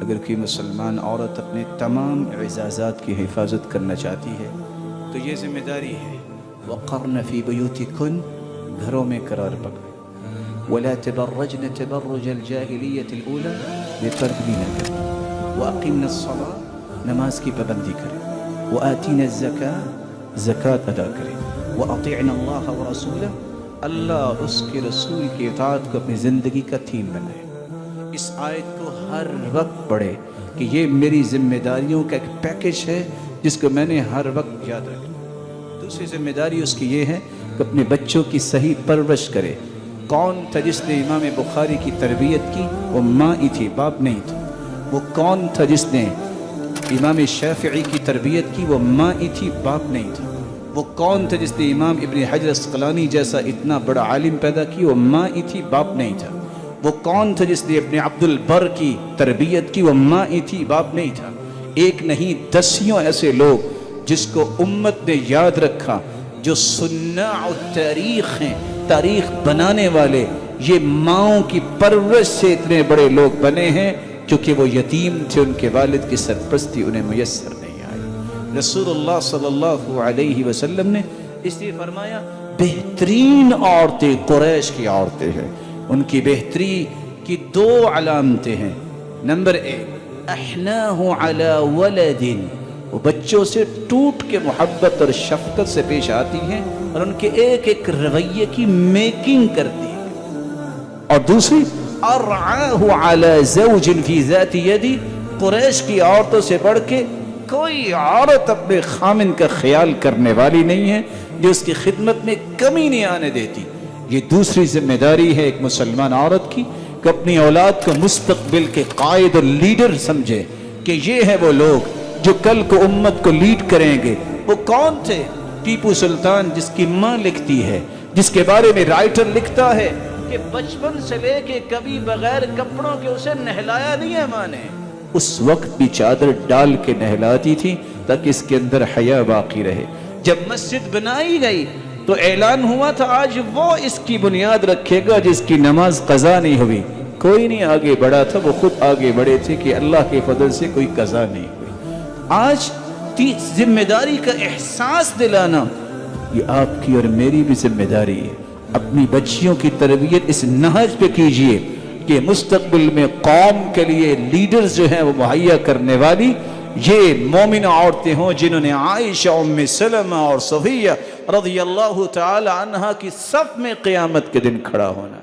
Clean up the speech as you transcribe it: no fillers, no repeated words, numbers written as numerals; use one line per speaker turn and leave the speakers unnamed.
اگر کوئی مسلمان عورت اپنے تمام اعزازات کی حفاظت کرنا چاہتی ہے تو یہ ذمہ داری ہے، وقرن فی بیوتکن، گھروں میں قرار پکڑے، ولا تبرجن تبرج الجاہلیت الاولی، بے پردگی نہ کریں، واقمنا الصلاۃ، نماز کی پابندی کریں، وآتینا الزکاۃ، زکوٰۃ ادا کریں، واطعنا اللہ ورسولہ، اللہ اس کے رسول کی اطاعت کو اپنی زندگی کا تھیم بنائے۔ اس آیت کو ہر وقت پڑھے کہ یہ میری ذمہ داریوں کا ایک پیکج ہے جس کو میں نے ہر وقت یاد رکھنا۔ دوسری ذمہ داری اس کی یہ ہے کہ اپنے بچوں کی صحیح پرورش کرے۔ کون تھا جس نے امام بخاری کی تربیت کی؟ وہ ماں ہی تھی، باپ نہیں تھا۔ وہ کون تھا جس نے امام شافعی کی تربیت کی؟ وہ ماں ہی تھی، باپ نہیں تھا۔ وہ کون تھا جس نے امام ابن حجر اسقلانی جیسا اتنا بڑا عالم پیدا کی؟ وہ ماں ہی تھی، باپ نہیں تھا۔ وہ کون تھا جس نے ابن عبد البر کی تربیت کی؟ وہ ماں ہی تھی، باپ نہیں تھا۔ ایک نہیں دسیوں ایسے لوگ جس کو امت نے یاد رکھا، جو صناع التاریخ ہیں، تاریخ بنانے والے، یہ ماؤں کی پرورش سے اتنے بڑے لوگ بنے ہیں کیونکہ وہ یتیم تھے، ان کے والد کی سرپرستی انہیں میسر نہیں آئی۔ رسول اللہ صلی اللہ علیہ وسلم نے اس لیے فرمایا بہترین عورتیں قریش کی عورتیں ہیں۔ ان کی بہتری کی دو علامتیں ہیں۔ نمبر ایک، احناہ علی ولد، وہ بچوں سے ٹوٹ کے محبت اور شفقت سے پیش آتی ہیں اور ان کے ایک ایک رویے کی میکنگ کرتی ہیں۔ اور دوسری، ارعاہ علی زوج فی ذات یدی، قریش کی عورتوں سے بڑھ کے کوئی عورت اپنے خامن کا خیال کرنے والی نہیں ہے جو اس کی خدمت میں کمی نہیں آنے دیتی۔ یہ دوسری ذمہ داری ہے ایک مسلمان عورت کی کہ اپنی اولاد کو مستقبل کے قائد اور لیڈر سمجھے کہ یہ ہے وہ لوگ جو کل کو امت کو لیڈ کریں گے۔ وہ کون تھے؟ ٹیپو سلطان، جس کی ماں لکھتی ہے، جس کے بارے میں رائٹر لکھتا ہے کہ بچپن سے لے کے کبھی بغیر کپڑوں کے اسے نہلایا نہیں ہے ماں نے، اس وقت بھی چادر ڈال کے نہلاتی تھی تاکہ اس کے اندر حیا باقی رہے۔ جب مسجد بنائی گئی تو اعلان ہوا تھا آج وہ اس کی بنیاد رکھے گا جس کی نماز قضا نہیں ہوئی۔ کوئی نہیں آگے بڑھا تھا، وہ خود آگے بڑھے تھے کہ اللہ کے فضل سے کوئی قضا نہیں ہوئی۔ آج ذمہ داری کا احساس دلانا یہ آپ کی اور میری بھی ذمہ داری ہے۔ اپنی بچیوں کی تربیت اس نہج پہ کیجئے کہ مستقبل میں قوم کے لیے لیڈرز جو ہیں وہ مہیا کرنے والی یہ مومنہ عورتیں ہوں جنہوں نے عائشہ، ام سلمہ اور صفیہ رضی اللہ تعالی عنہا کی صف میں قیامت کے دن کھڑا ہونا۔